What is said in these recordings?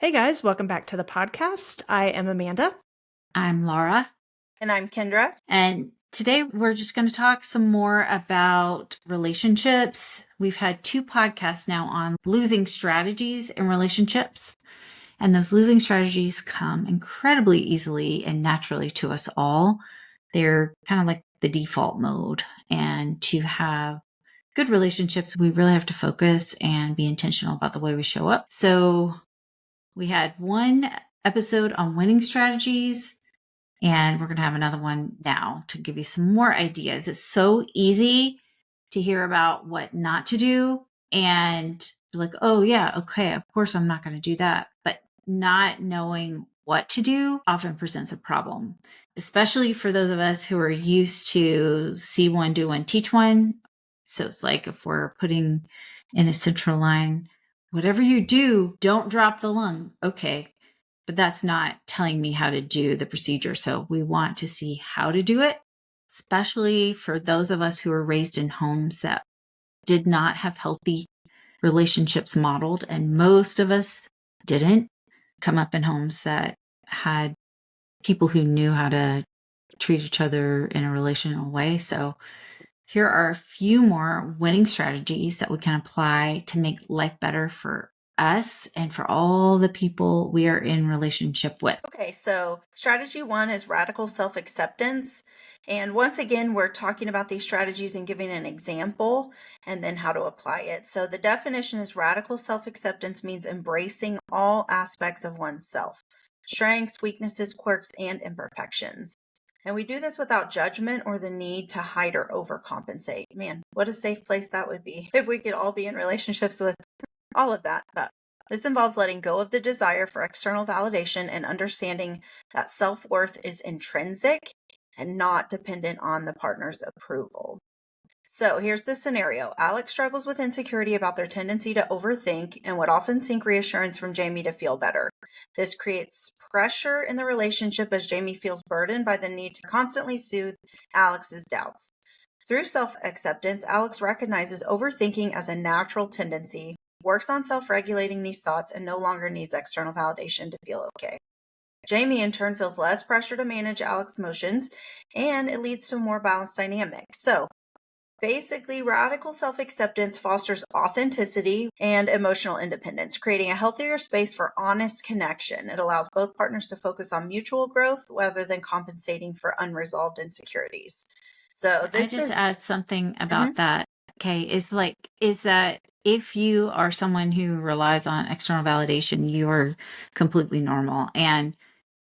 Hey guys, welcome back to the podcast. I am Amanda. I'm Laura. And I'm Kendra. And today we're just going to talk some more about relationships. We've had 2 podcasts now on losing strategies in relationships. And those losing strategies come incredibly easily and naturally to us all. They're kind of like the default mode. And to have good relationships, we really have to focus and be intentional about the way we show up. So we had one episode on winning strategies. And we're going to have another one now to give you some more ideas. It's so easy to hear about what not to do and be like, oh, yeah, okay, of course I'm not going to do that. But not knowing what to do often presents a problem, especially for those of us who are used to see one, do one, teach one. So it's like if we're putting in a central line, whatever you do, don't drop the lung. Okay, but that's not telling me how to do the procedure. So we want to see how to do it, especially for those of us who were raised in homes that did not have healthy relationships modeled. And most of us didn't come up in homes that had people who knew how to treat each other in a relational way. So here are a few more winning strategies that we can apply to make life better for us and for all the people we are in relationship with. Okay, so strategy 1 is radical self-acceptance. And once again, we're talking about these strategies and giving an example and then how to apply it. So the definition is radical self-acceptance means embracing all aspects of oneself, strengths, weaknesses, quirks, and imperfections. And we do this without judgment or the need to hide or overcompensate. Man, what a safe place that would be if we could all be in relationships with all of that. But this involves letting go of the desire for external validation and understanding that self-worth is intrinsic and not dependent on the partner's approval. So here's the scenario. Alex struggles with insecurity about their tendency to overthink and would often seek reassurance from Jamie to feel better. This creates pressure in the relationship as Jamie feels burdened by the need to constantly soothe Alex's doubts. Through self-acceptance, Alex recognizes overthinking as a natural tendency, works on self-regulating these thoughts, and no longer needs external validation to feel okay. Jamie, in turn, feels less pressure to manage Alex's emotions, and it leads to a more balanced dynamic. So basically, radical self-acceptance fosters authenticity and emotional independence, creating a healthier space for honest connection. It allows both partners to focus on mutual growth rather than compensating for unresolved insecurities. So I this just is add something Mhm. about that. Okay. Is that if you are someone who relies on external validation, you are completely normal. And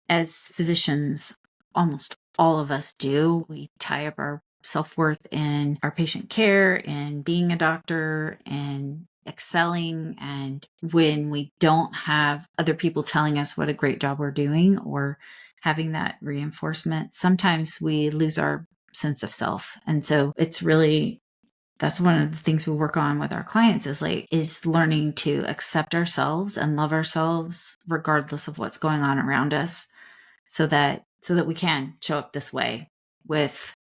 as physicians, almost all of us do, we tie up our self-worth in our patient care and being a doctor and excelling. And when we don't have other people telling us what a great job we're doing or having that reinforcement, sometimes we lose our sense of self. And so it's really that's one of the things we work on with our clients is learning to accept ourselves and love ourselves regardless of what's going on around us so that we can show up this way with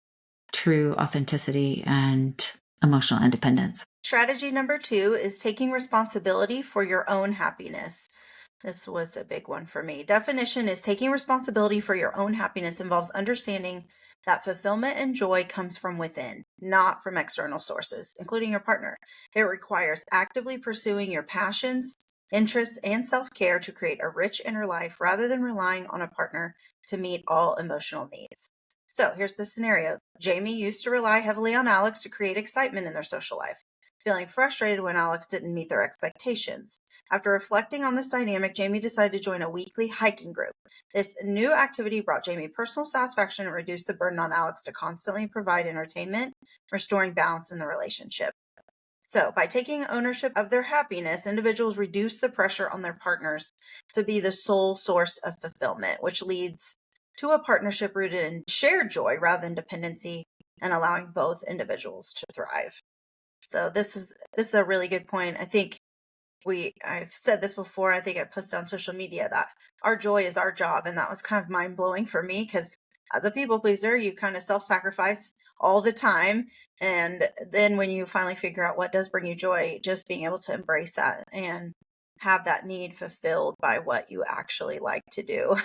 true authenticity and emotional independence. Strategy number 2 is taking responsibility for your own happiness. This was a big one for me. Definition is taking responsibility for your own happiness involves understanding that fulfillment and joy comes from within, not from external sources, including your partner. It requires actively pursuing your passions, interests, and self-care to create a rich inner life rather than relying on a partner to meet all emotional needs. So here's the scenario. Jamie used to rely heavily on Alex to create excitement in their social life, feeling frustrated when Alex didn't meet their expectations. After reflecting on this dynamic, Jamie decided to join a weekly hiking group. This new activity brought Jamie personal satisfaction and reduced the burden on Alex to constantly provide entertainment, restoring balance in the relationship. So, by taking ownership of their happiness, individuals reduce the pressure on their partners to be the sole source of fulfillment, which leads to a partnership rooted in shared joy rather than dependency and allowing both individuals to thrive. So this is a really good point. I think I've said this before. I think I posted on social media that our joy is our job, and that was kind of mind blowing for me because as a people pleaser, you kind of self-sacrifice all the time, and then when you finally figure out what does bring you joy, just being able to embrace that and have that need fulfilled by what you actually like to do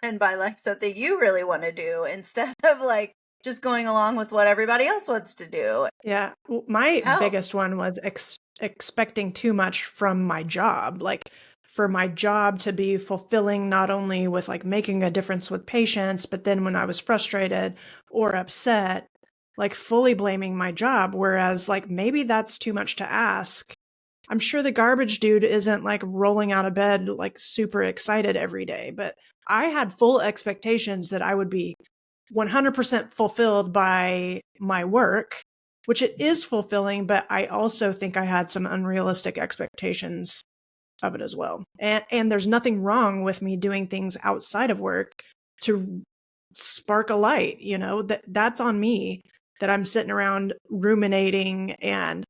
and by like something you really want to do instead of like just going along with what everybody else wants to do. Yeah. My Help. biggest one was expecting too much from my job. Like for my job to be fulfilling, not only with like making a difference with patients, but then when I was frustrated or upset, like fully blaming my job. Whereas like maybe that's too much to ask. I'm sure the garbage dude isn't like rolling out of bed like super excited every day, but I had full expectations that I would be 100% fulfilled by my work, which it is fulfilling, but I also think I had some unrealistic expectations of it as well. And there's nothing wrong with me doing things outside of work to spark a light, that's on me, that I'm sitting around ruminating and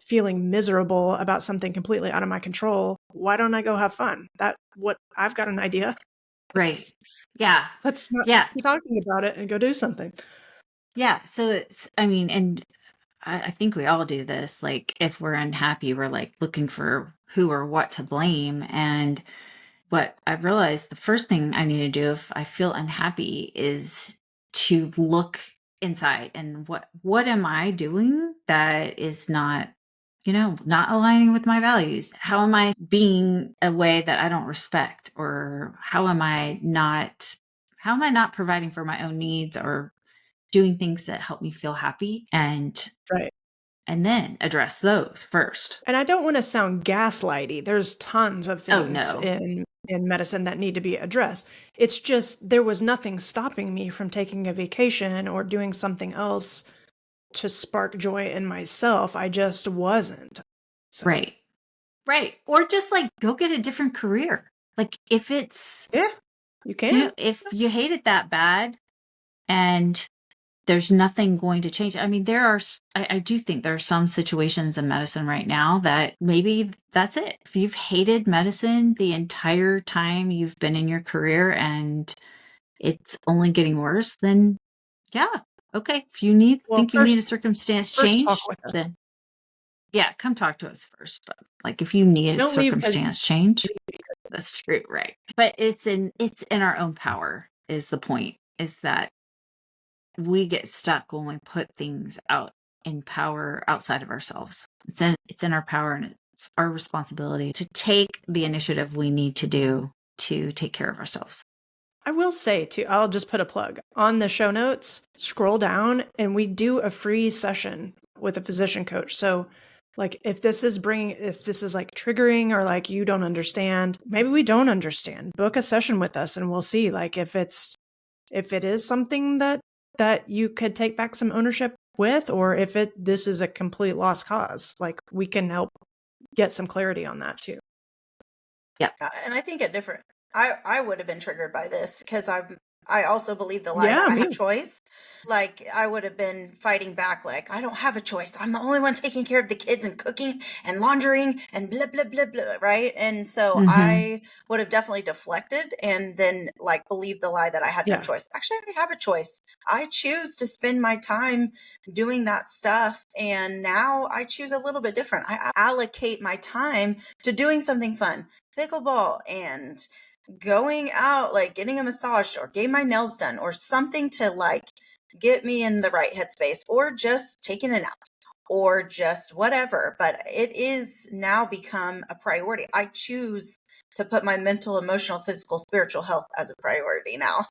feeling miserable about something completely out of my control. Why don't I go have fun? I've got an idea. Right. Yeah. Let's not Yeah. keep talking about it and go do something. Yeah. So I mean, and I think we all do this. Like, if we're unhappy, we're like looking for who or what to blame. And what I've realized, the first thing I need to do if I feel unhappy is to look inside and what am I doing that is not, not aligning with my values? How am I being a way that I don't respect? Or how am I not providing for my own needs or doing things that help me feel happy? Right. And then address those first. And I don't want to sound gaslighty. There's tons of Oh things no. in medicine that need to be addressed. It's just there was nothing stopping me from taking a vacation or doing something else to spark joy in myself. I just wasn't. So, Right. Right. Or just like go get a different career. Like if it's, yeah, you can. if you hate it that bad and there's nothing going to change. I mean, I do think there are some situations in medicine right now that maybe that's it. If you've hated medicine the entire time you've been in your career and it's only getting worse, then yeah. Okay. If Well, think you need a circumstance first talk change, with us. then yeah, come talk to us first. But like if you need a Don't leave because circumstance change, that's true, right? But it's in our own power is the point. Is that we get stuck when we put things out in power outside of ourselves. It's in our power and it's our responsibility to take the initiative we need to do to take care of ourselves. I will say too, I'll just put a plug on the show notes, scroll down, and we do a free session with a physician coach. So like if this is like triggering or like you don't understand, maybe we don't understand, book a session with us and we'll see like if it is something that you could take back some ownership with, or if this is a complete lost cause. Like we can help get some clarity on that too. Yeah. And I think I would have been triggered by this because I also believe the lie Yeah, that I me. have choice. Like I would have been fighting back like I don't have a choice. I'm the only one taking care of the kids and cooking and laundering and blah blah blah blah, right? And so I would have definitely deflected and then like believed the lie that I had no Yeah. choice. Actually, I have a choice. I choose to spend my time doing that stuff and now I choose a little bit different. I allocate my time to doing something fun. Pickleball and going out, like getting a massage or getting my nails done or something to like get me in the right headspace or just taking a nap or just whatever. But it is now become a priority. I choose to put my mental, emotional, physical, spiritual health as a priority now.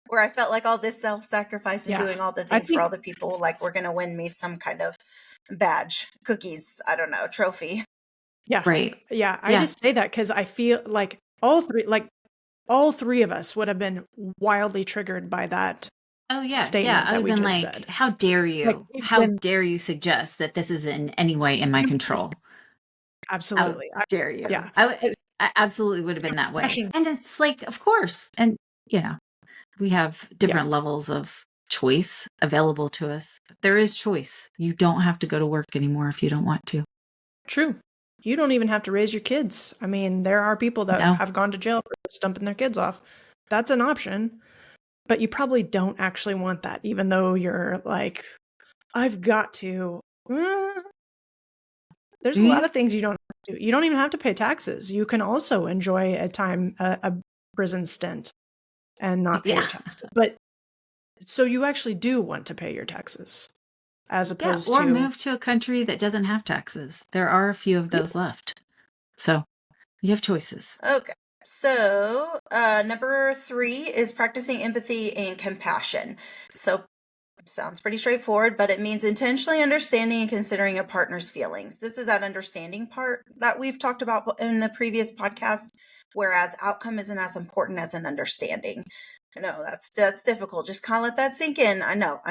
Where I felt like all this self-sacrifice and Yeah. doing all the I things for think all the people, like we're going to win me some kind of badge, cookies, I don't know, trophy. Yeah. Right. Yeah. I Yeah. just say that because I feel like all three of us would have been wildly triggered by that Oh yeah. Yeah. statement I that would we have been just like, said. how dare Like you? we've How been dare you suggest that this is in any way in my control? How absolutely. dare you? Yeah. I absolutely would have been that way. Passion. And it's like, of course. And, we have Yeah. different levels of choice available to us. There is choice. You don't have to go to work anymore if you don't want to. True. You don't even have to raise your kids. I mean, there are people that No. have gone to jail for stumping their kids off. That's an option, but you probably don't actually want that, even though you're like, I've got to. There's a lot of things you don't have to do. You don't even have to pay taxes. You can also enjoy a prison stint and not pay your taxes. But so you actually do want to pay your taxes as opposed or to move to a country that doesn't have taxes. There are a few of those left. So you have choices. Okay. So, number 3 is practicing empathy and compassion. So, sounds pretty straightforward, but it means intentionally understanding and considering a partner's feelings. This is that understanding part that we've talked about in the previous podcast, whereas outcome isn't as important as an understanding. I know that's difficult. Just kind of let that sink in. I know.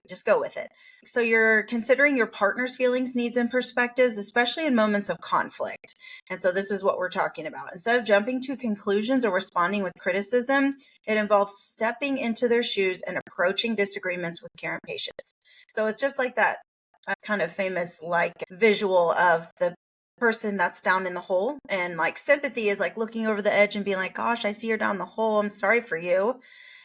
Just go with it. So you're considering your partner's feelings, needs, and perspectives, especially in moments of conflict. And so this is what we're talking about. Instead of jumping to conclusions or responding with criticism, it involves stepping into their shoes and approaching disagreements with care and patience. So it's just like that kind of famous like visual of the person that's down in the hole, and like sympathy is like looking over the edge and being like, gosh, I see you're down the hole, I'm sorry for you.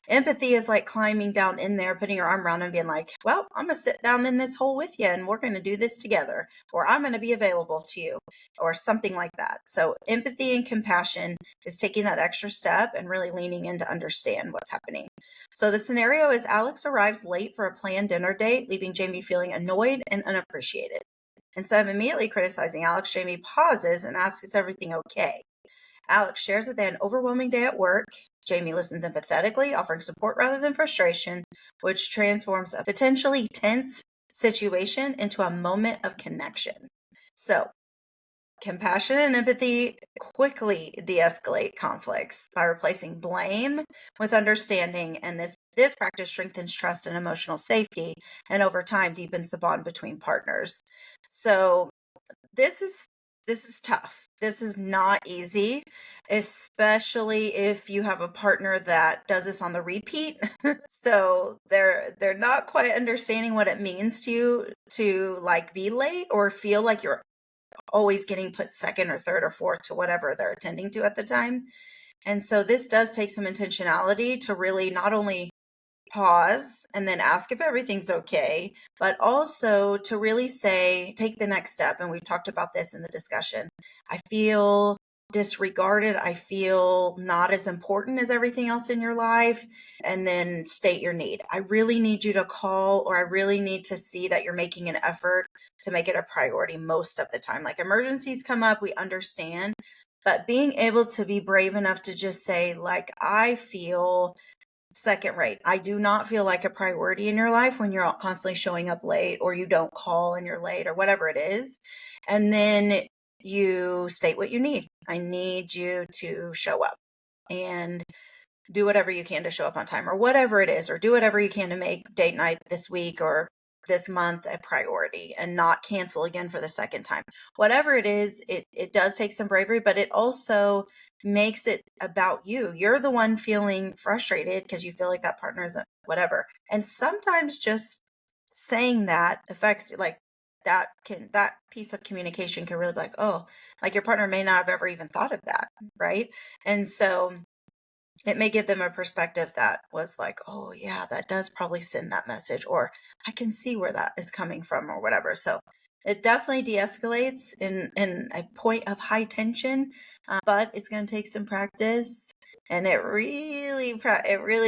Empathy is like climbing down in there, putting your arm around and being like, well, I'm going to sit down in this hole with you and we're going to do this together, or I'm going to be available to you, or something like that. So empathy and compassion is taking that extra step and really leaning in to understand what's happening. So the scenario is Alex arrives late for a planned dinner date, leaving Jamie feeling annoyed and unappreciated. Instead of immediately criticizing Alex, Jamie pauses and asks, is everything okay? Alex shares that they had an overwhelming day at work. Jamie listens empathetically, offering support rather than frustration, which transforms a potentially tense situation into a moment of connection. So, compassion and empathy quickly de-escalate conflicts by replacing blame with understanding, and this practice strengthens trust and emotional safety, and over time deepens the bond between partners. So, this is tough. This is not easy, especially if you have a partner that does this on the repeat. So they're not quite understanding what it means to you to like be late or feel like you're always getting put second or third or fourth to whatever they're attending to at the time. And so this does take some intentionality to really not only pause and then ask if everything's okay, but also to really say, take the next step. And we've talked about this in the discussion. I feel disregarded. I feel not as important as everything else in your life. And then state your need. I really need you to call, or I really need to see that you're making an effort to make it a priority most of the time. Like emergencies come up, we understand. But being able to be brave enough to just say, like, I feel second rate. I do not feel like a priority in your life when you're constantly showing up late, or you don't call and you're late, or whatever it is. And then you state what you need. I need you to show up and do whatever you can to show up on time, or whatever it is, or do whatever you can to make date night this week or this month a priority and not cancel again for the second time. Whatever it is, it does take some bravery, but it also makes it about you. You're the one feeling frustrated because you feel like that partner isn't whatever. And sometimes just saying that affects you. Like that piece of communication can really be like, oh, like your partner may not have ever even thought of that, right? And so it may give them a perspective that was like, oh yeah, that does probably send that message, or I can see where that is coming from, or whatever. So it definitely de-escalates in a point of high tension, but it's going to take some practice, and it really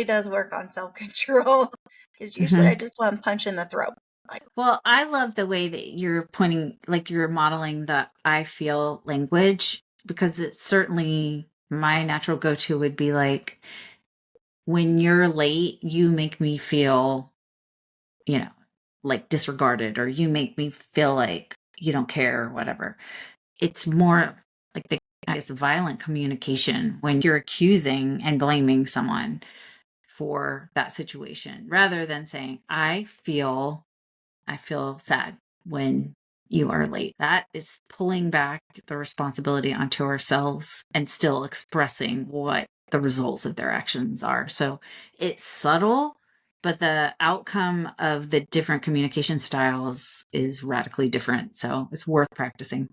does work on self-control, because usually I just want to punch in the throat. Like, well, I love the way that you're pointing, like you're modeling the I feel language, because it's certainly my natural go-to would be like, when you're late, you make me feel, like disregarded, or you make me feel like you don't care or whatever. It's more like it's violent communication when you're accusing and blaming someone for that situation, rather than saying, I feel sad when you are late. That is pulling back the responsibility onto ourselves and still expressing what the results of their actions are. So it's subtle, but the outcome of the different communication styles is radically different. So it's worth practicing.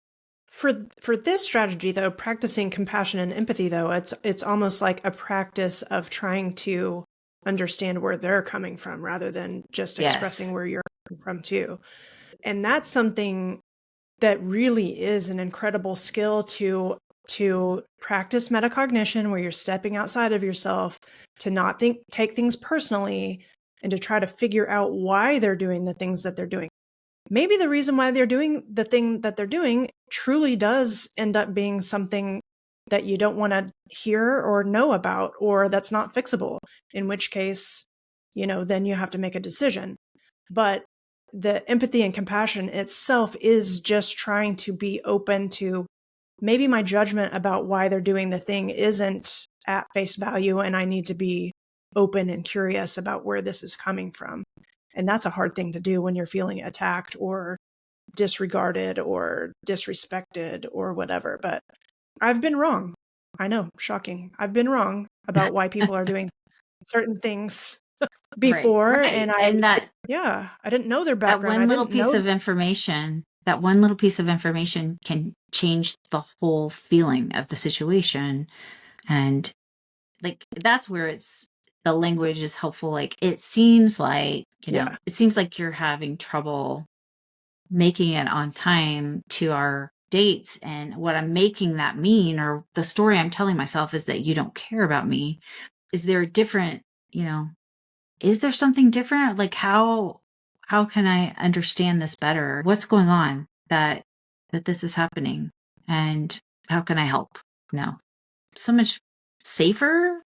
For this strategy, though, practicing compassion and empathy, though, it's almost like a practice of trying to understand where they're coming from rather than just expressing where you're coming from too. And that's something that really is an incredible skill to practice metacognition, where you're stepping outside of yourself, to not take things personally, and to try to figure out why they're doing the things that they're doing. Maybe the reason why they're doing the thing that they're doing truly does end up being something that you don't want to hear or know about, or that's not fixable, in which case, then you have to make a decision. But the empathy and compassion itself is just trying to be open to, maybe my judgment about why they're doing the thing isn't at face value, and I need to be open and curious about where this is coming from. And that's a hard thing to do when you're feeling attacked or disregarded or disrespected or whatever. But I've been wrong. I know, shocking. I've been wrong about why people are doing certain things before. Right. And And I didn't know their that background. I one little didn't know. that one little piece of information can change the whole feeling of the situation. And like, that's where the language is helpful. Like, it seems like, Yeah. it seems like you're having trouble making it on time to our dates. And what I'm making that mean, or the story I'm telling myself, is that you don't care about me. Is there a different, is there something different? Like, how can I understand this better? What's going on that this is happening? And how can I help? No. So much safer,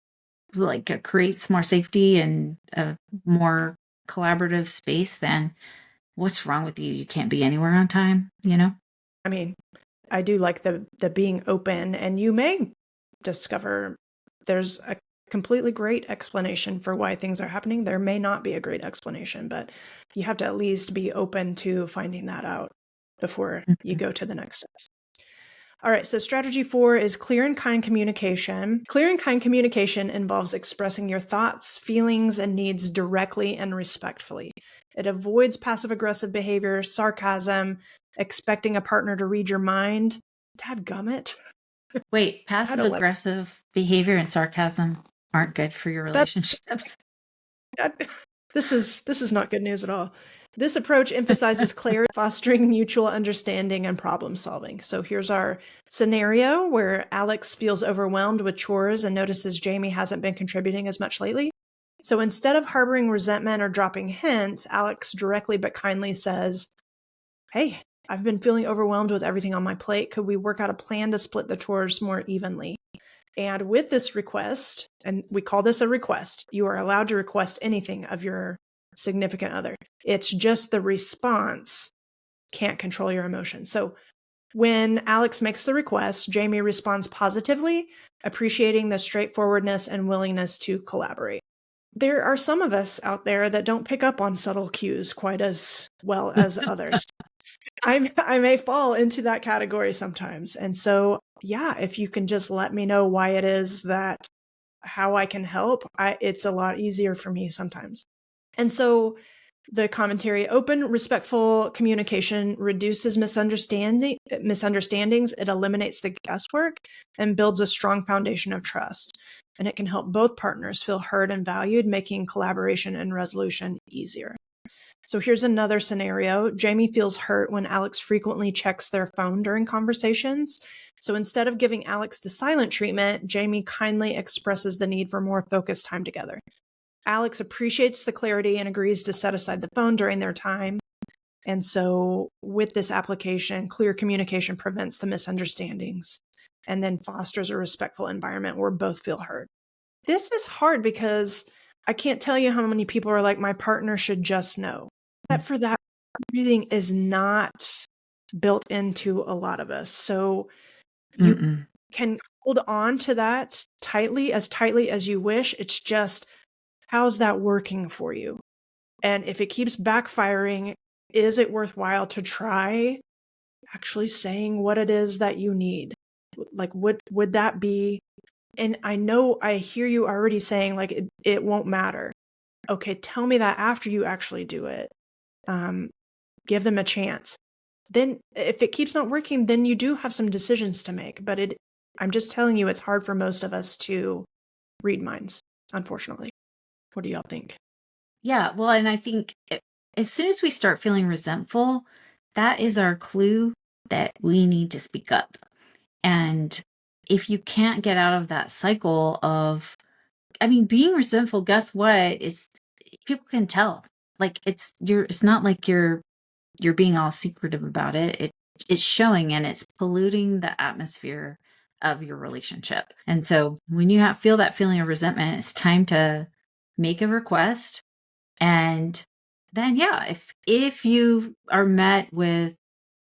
like it creates more safety and a more collaborative space than, what's wrong with you? You can't be anywhere on time, I mean, I do like the being open, and you may discover there's a completely great explanation for why things are happening. There may not be a great explanation, but you have to at least be open to finding that out before you Mhm. go to the next steps. All right, so strategy 4 is clear and kind communication. Clear and kind communication involves expressing your thoughts, feelings, and needs directly and respectfully. It avoids passive-aggressive behavior, sarcasm, expecting a partner to read your mind. Dadgummit. Wait, I passive don't like aggressive behavior and sarcasm aren't good for your that. relationships. This is not good news at all. This approach emphasizes clarity, fostering mutual understanding and problem solving. So here's our scenario where Alex feels overwhelmed with chores and notices Jamie hasn't been contributing as much lately. So instead of harboring resentment or dropping hints, Alex directly but kindly says, "Hey, I've been feeling overwhelmed with everything on my plate. Could we work out a plan to split the chores more evenly?" And with this request, and we call this a request, you are allowed to request anything of your significant other. It's just the response can't control your emotions. So when Alex makes the request, Jamie responds positively, appreciating the straightforwardness and willingness to collaborate. There are some of us out there that don't pick up on subtle cues quite as well as others. I may fall into that category sometimes. And so, yeah, if you can just let me know why it is that how I can help, it's a lot easier for me sometimes. And so the commentary: open, respectful communication reduces misunderstandings, it eliminates the guesswork, and builds a strong foundation of trust. And it can help both partners feel heard and valued, making collaboration and resolution easier. So here's another scenario. Jamie feels hurt when Alex frequently checks their phone during conversations. So instead of giving Alex the silent treatment, Jamie kindly expresses the need for more focused time together. Alex appreciates the clarity and agrees to set aside the phone during their time. And so with this application, clear communication prevents the misunderstandings and then fosters a respectful environment where both feel heard. This is hard because I can't tell you how many people are like, my partner should just know. That for that reading is not built into a lot of us. So you can hold on to that tightly as you wish. It's just, how's that working for you? And if it keeps backfiring, is it worthwhile to try actually saying what it is that you need? Like, would that be? And I know I hear you already saying like it won't matter. Okay, tell me that after you actually do it. Give them a chance. Then if it keeps not working, then you do have some decisions to make. But I'm just telling you, it's hard for most of us to read minds, unfortunately. What do y'all think? Yeah, well, and I think as soon as we start feeling resentful, that is our clue that we need to speak up. And if you can't get out of that cycle of, being resentful, guess what? It's people can tell. Like it's not like you're being all secretive about it. It's showing and it's polluting the atmosphere of your relationship. And so when you feel that feeling of resentment, it's time to make a request. And then, yeah, if you are met with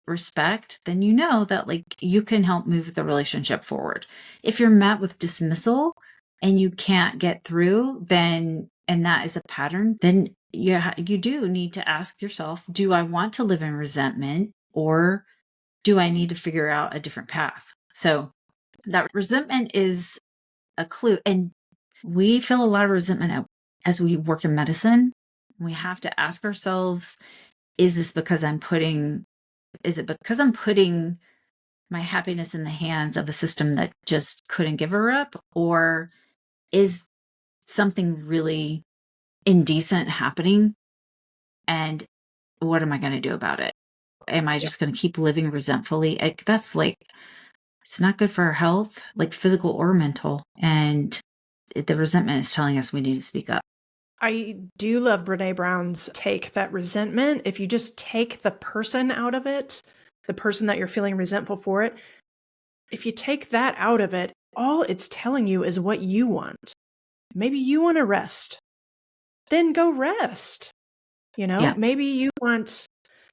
respect, then you know that like you can help move the relationship forward. If you're met with dismissal and you can't get through, then and that is a pattern, then you do need to ask yourself, do I want to live in resentment, or do I need to figure out a different path? So that resentment is a clue. And we feel a lot of resentment as we work in medicine. We have to ask ourselves, is it because I'm putting my happiness in the hands of a system that just couldn't give her up? Or is something really indecent happening? And what am I going to do about it? Am I just going to keep living resentfully? That's like, it's not good for our health, like physical or mental. And the resentment is telling us we need to speak up. I do love Brene Brown's take that resentment, if you just take the person out of it, the person that you're feeling resentful for it, if you take that out of it, all it's telling you is what you want. Maybe you want to rest. Then go rest. Yeah. Maybe you want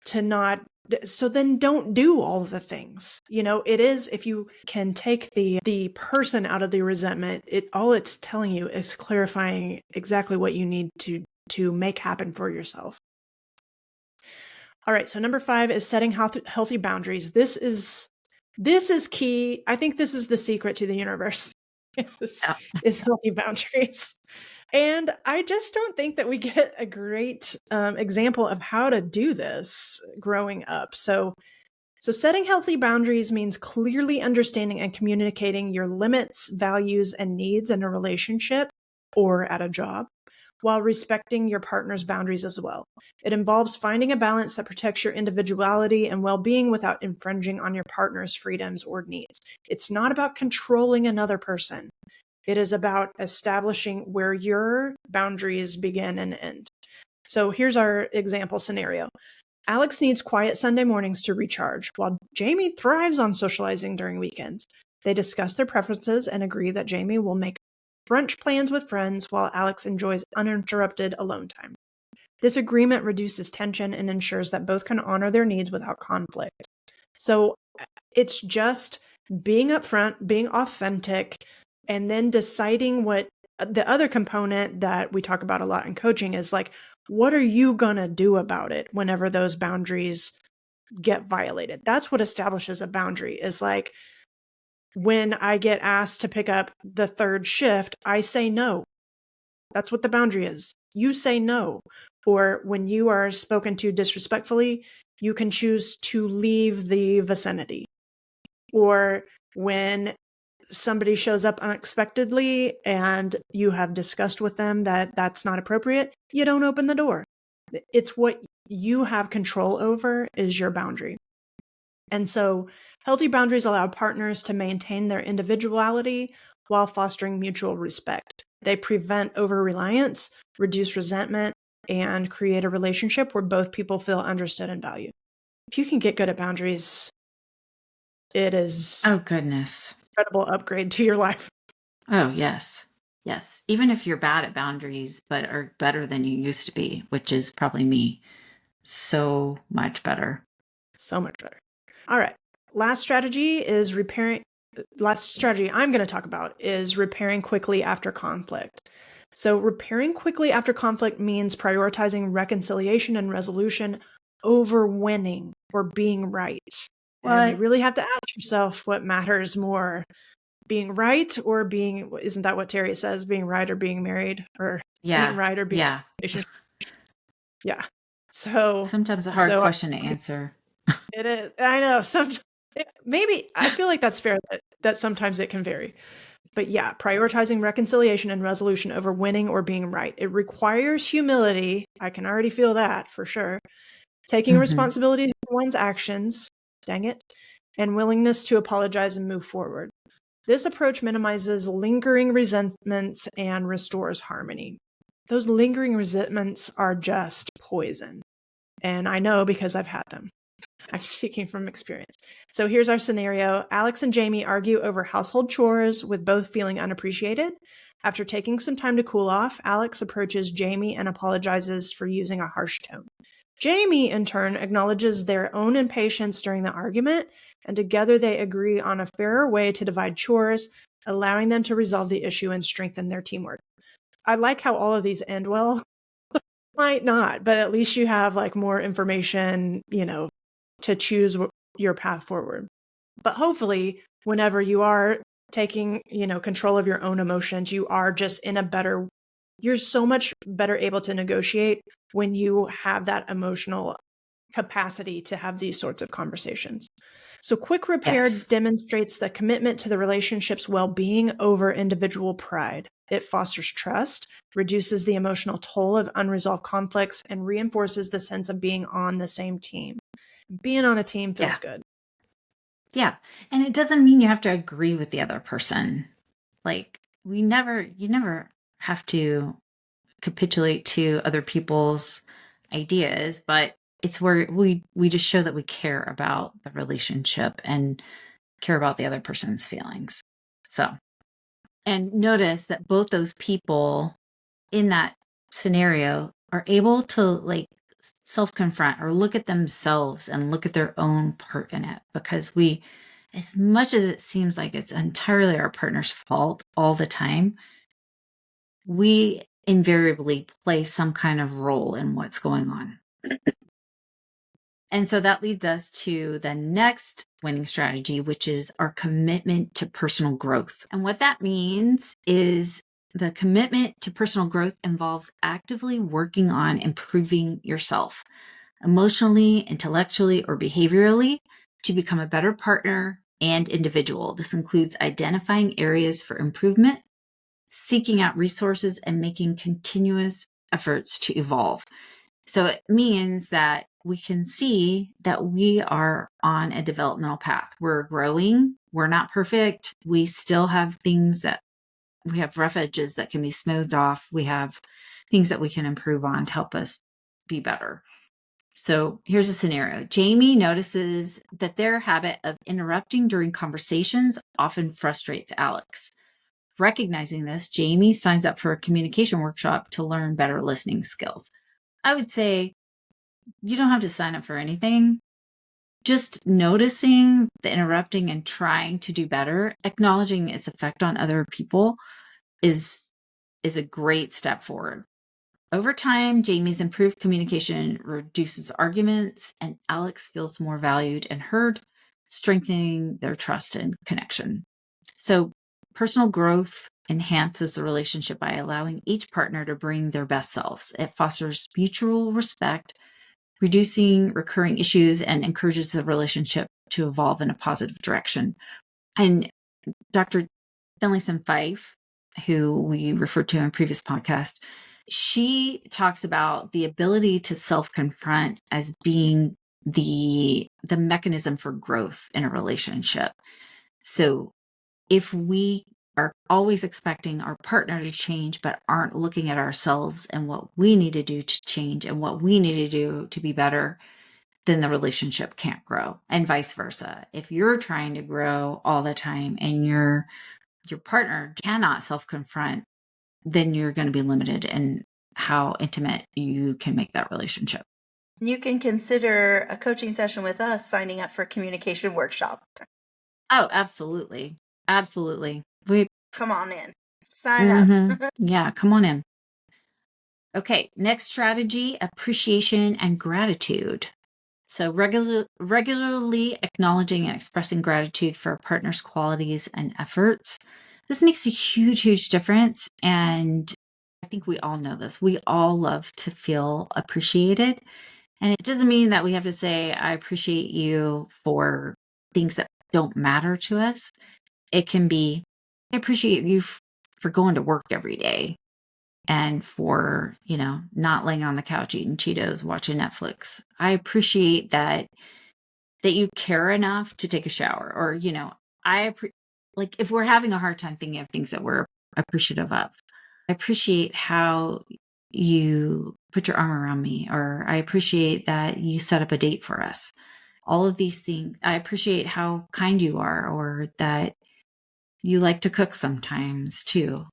to not, so then don't do all the things. It is, if you can take the person out of the resentment, all it's telling you is clarifying exactly what you need to make happen for yourself. All right, so number 5 is setting healthy boundaries. This is key. I think this is the secret to the universe. is healthy boundaries. And I just don't think that we get a great example of how to do this growing up. So setting healthy boundaries means clearly understanding and communicating your limits, values, and needs in a relationship or at a job, while respecting your partner's boundaries as well. It involves finding a balance that protects your individuality and well-being without infringing on your partner's freedoms or needs. It's not about controlling another person. It is about establishing where your boundaries begin and end. So here's our example scenario. Alex needs quiet Sunday mornings to recharge, while Jamie thrives on socializing during weekends. They discuss their preferences and agree that Jamie will make brunch plans with friends while Alex enjoys uninterrupted alone time. This agreement reduces tension and ensures that both can honor their needs without conflict. So it's just being upfront, being authentic, and then deciding what the other component that we talk about a lot in coaching is like, what are you going to do about it whenever those boundaries get violated? That's what establishes a boundary, is like, when I get asked to pick up the third shift, I say no. That's what the boundary is. You say no. Or when you are spoken to disrespectfully, you can choose to leave the vicinity. Or when somebody shows up unexpectedly and you have discussed with them that that's not appropriate, you don't open the door. It's what you have control over is your boundary. And so healthy boundaries allow partners to maintain their individuality while fostering mutual respect. They prevent over-reliance, reduce resentment, and create a relationship where both people feel understood and valued. If you can get good at boundaries, it is Oh, goodness. an incredible upgrade to your life. Oh, yes. Yes. Even if you're bad at boundaries, but are better than you used to be, which is probably me. So much better. So much better. All right. Last strategy I'm going to talk about is repairing quickly after conflict. So repairing quickly after conflict means prioritizing reconciliation and resolution over winning or being right. And you really have to ask yourself what matters more, being right or isn't that what Terry says, being right or being married, or being right or being yeah. So sometimes a hard question to answer. It is. I know. Maybe I feel like that's fair that sometimes it can vary. But yeah, prioritizing reconciliation and resolution over winning or being right. It requires humility. I can already feel that for sure. Taking responsibility for one's actions, dang it, and willingness to apologize and move forward. This approach minimizes lingering resentments and restores harmony. Those lingering resentments are just poison. And I know because I've had them. I'm speaking from experience. So here's our scenario. Alex and Jamie argue over household chores with both feeling unappreciated. After taking some time to cool off, Alex approaches Jamie and apologizes for using a harsh tone. Jamie, in turn, acknowledges their own impatience during the argument, and together they agree on a fairer way to divide chores, allowing them to resolve the issue and strengthen their teamwork. I like how all of these end well. Might not, but at least you have like more information, to choose your path forward. But hopefully, whenever you are taking, control of your own emotions, you are just you're so much better able to negotiate when you have that emotional capacity to have these sorts of conversations. So quick repair Yes. demonstrates the commitment to the relationship's well-being over individual pride. It fosters trust, reduces the emotional toll of unresolved conflicts, and reinforces the sense of being on the same team. Being on a team feels good. Yeah. And it doesn't mean you have to agree with the other person. Like you never have to capitulate to other people's ideas, but it's where we just show that we care about the relationship and care about the other person's feelings. So, and notice that both those people in that scenario are able to like self-confront or look at themselves and look at their own part in it, because as much as it seems like it's entirely our partner's fault all the time, we invariably play some kind of role in what's going on. And so that leads us to the next winning strategy, which is our commitment to personal growth. And what that means is the commitment to personal growth involves actively working on improving yourself emotionally, intellectually, or behaviorally to become a better partner and individual. This includes identifying areas for improvement, seeking out resources, and making continuous efforts to evolve. So it means that we can see that we are on a developmental path. We're growing. We're not perfect. We still have we have rough edges that can be smoothed off. We have things that we can improve on to help us be better. So here's a scenario. Jamie notices that their habit of interrupting during conversations often frustrates Alex. Recognizing this, Jamie signs up for a communication workshop to learn better listening skills. I would say you don't have to sign up for anything. Just noticing the interrupting and trying to do better, acknowledging its effect on other people is a great step forward. Over time, Jamie's improved communication reduces arguments, and Alex feels more valued and heard, strengthening their trust and connection. So, personal growth enhances the relationship by allowing each partner to bring their best selves. It fosters mutual respect, reducing recurring issues, and encourages the relationship to evolve in a positive direction. And Dr. Finlayson Fife, who we referred to in a previous podcast, she talks about the ability to self-confront as being the mechanism for growth in a relationship. So if we are always expecting our partner to change, but aren't looking at ourselves and what we need to do to change and what we need to do to be better, then the relationship can't grow, and vice versa. If you're trying to grow all the time and your partner cannot self-confront, then you're going to be limited in how intimate you can make that relationship. You can consider a coaching session with us signing up for a communication workshop. Oh, absolutely. Absolutely. Come on in. Sign up. Yeah, come on in. Okay, next strategy, appreciation and gratitude. So regularly acknowledging and expressing gratitude for a partner's qualities and efforts. This makes a huge, huge difference. And I think we all know this. We all love to feel appreciated. And it doesn't mean that we have to say, I appreciate you for things that don't matter to us. It can be, I appreciate you for going to work every day and for, not laying on the couch eating Cheetos, watching Netflix. I appreciate that that you care enough to take a shower, or, like if we're having a hard time thinking of things that we're appreciative of. I appreciate how you put your arm around me, or I appreciate that you set up a date for us. All of these things. I appreciate how kind you are, or that you like to cook sometimes too.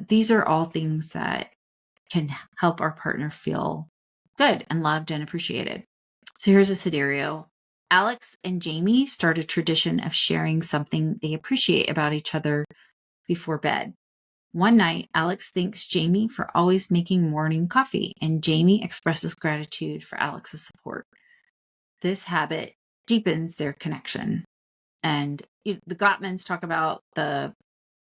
These are all things that can help our partner feel good and loved and appreciated. So here's a scenario. Alex and Jamie start a tradition of sharing something they appreciate about each other before bed. One night, Alex thanks Jamie for always making morning coffee, and Jamie expresses gratitude for Alex's support. This habit deepens their connection. And the Gottmans talk about it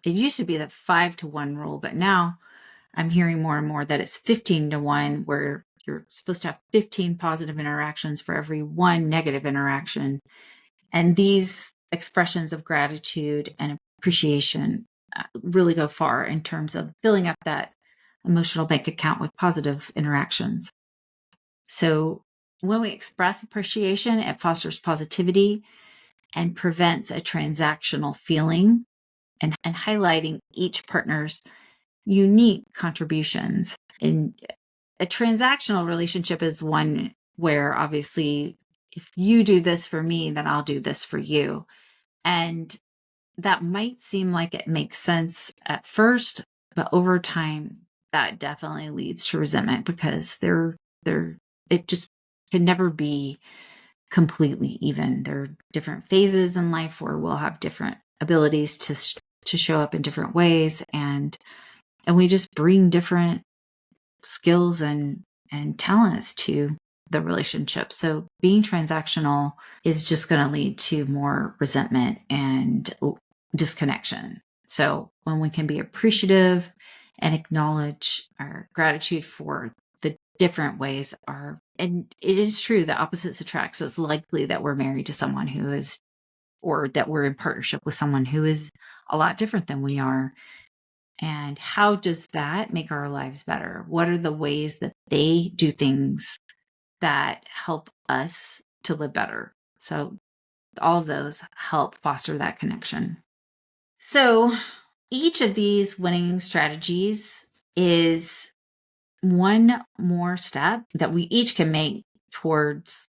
used to be the 5-to-1 rule, but now I'm hearing more and more that it's 15-to-1, where you're supposed to have 15 positive interactions for every one negative interaction. And these expressions of gratitude and appreciation really go far in terms of filling up that emotional bank account with positive interactions. So when we express appreciation, it fosters positivity and prevents a transactional feeling, and highlighting each partner's unique contributions. In a transactional relationship is one where obviously if you do this for me, then I'll do this for you. And that might seem like it makes sense at first, but over time that definitely leads to resentment, because it just can never be completely even. There are different phases in life where we'll have different abilities to show up in different ways, and we just bring different skills and talents to the relationship. So being transactional is just going to lead to more resentment and disconnection. So when we can be appreciative and acknowledge our gratitude for the different ways and it is true that opposites attract. So it's likely that we're married to someone who is, or that we're in partnership with someone who is a lot different than we are. And how does that make our lives better? What are the ways that they do things that help us to live better? So all of those help foster that connection. So each of these winning strategies is one more step that we each can make towards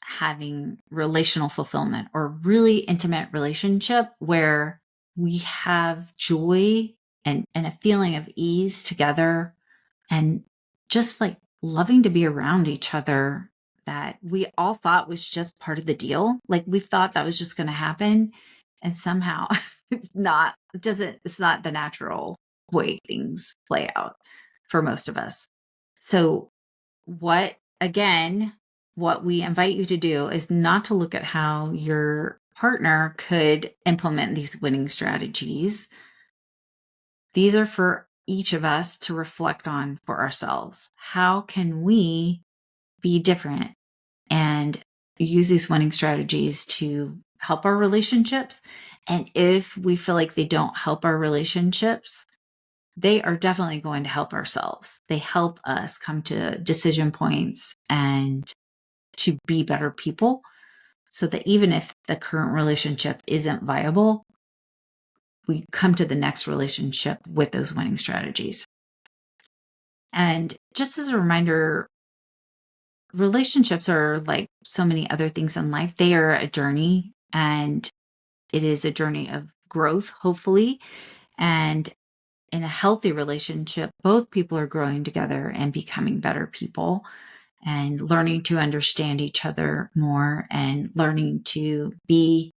having relational fulfillment, or really intimate relationship where we have joy and a feeling of ease together, and just like loving to be around each other, that we all thought was just part of the deal. Like we thought that was just going to happen, and somehow it's not the natural way things play out for most of us. So what we invite you to do is not to look at how your partner could implement these winning strategies. These are for each of us to reflect on for ourselves. How can we be different and use these winning strategies to help our relationships? And if we feel like they don't help our relationships, they are definitely going to help ourselves. They help us come to decision points and to be better people, so that even if the current relationship isn't viable, we come to the next relationship with those winning strategies. And just as a reminder, relationships are like so many other things in life. They are a journey, and it is a journey of growth, hopefully. And in a healthy relationship, both people are growing together and becoming better people, and learning to understand each other more, and learning to be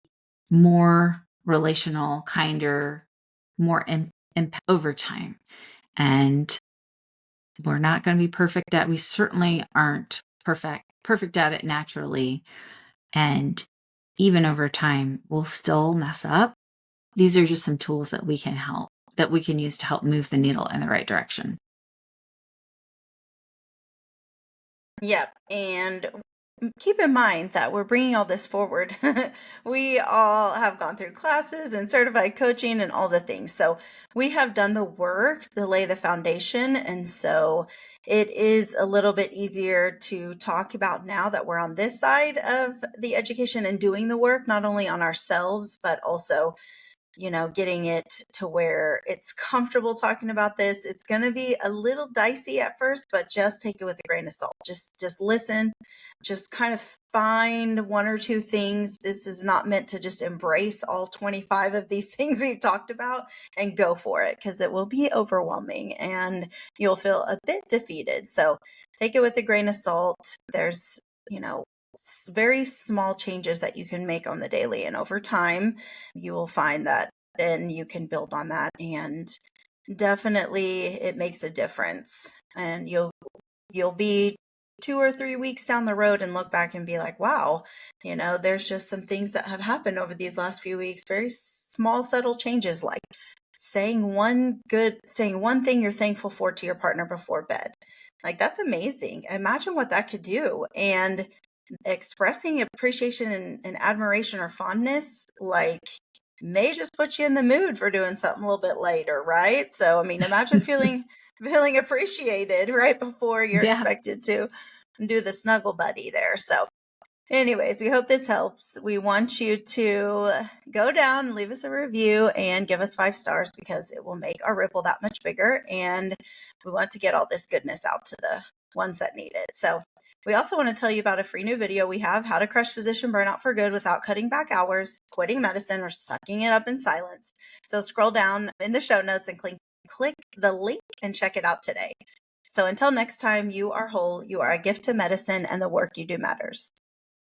more relational, kinder, more impact over time. And we're not going to be perfect at, we certainly aren't perfect at it naturally. And even over time, we'll still mess up. These are just some tools that we can use to help move the needle in the right direction. Yep. And keep in mind that we're bringing all this forward. We all have gone through classes and certified coaching and all the things. So we have done the work to lay the foundation. And so it is a little bit easier to talk about now that we're on this side of the education and doing the work, not only on ourselves, but also getting it to where it's comfortable talking about this. It's going to be a little dicey at first, but just take it with a grain of salt. Just listen, just kind of find one or two things. This is not meant to just embrace all 25 of these things we've talked about and go for it, because it will be overwhelming and you'll feel a bit defeated. So take it with a grain of salt. There's, very small changes that you can make on the daily, and over time you will find that then you can build on that, and definitely it makes a difference. And you'll be 2 or 3 weeks down the road and look back and be like, wow, there's just some things that have happened over these last few weeks, very small subtle changes, like saying one thing you're thankful for to your partner before bed. Like, that's amazing. Imagine what that could do. And expressing appreciation and admiration or fondness, like, may just put you in the mood for doing something a little bit later, right? So, I mean, imagine feeling appreciated right before you're Yeah. expected to do the snuggle buddy there. So, anyways, we hope this helps. We want you to go down and leave us a review and give us 5 stars, because it will make our ripple that much bigger. And we want to get all this goodness out to the ones that need it. So we also want to tell you about a free new video we have: how to crush physician burnout for good without cutting back hours, quitting medicine, or sucking it up in silence. So scroll down in the show notes and click the link and check it out today. So until next time, you are whole, you are a gift to medicine, and the work you do matters.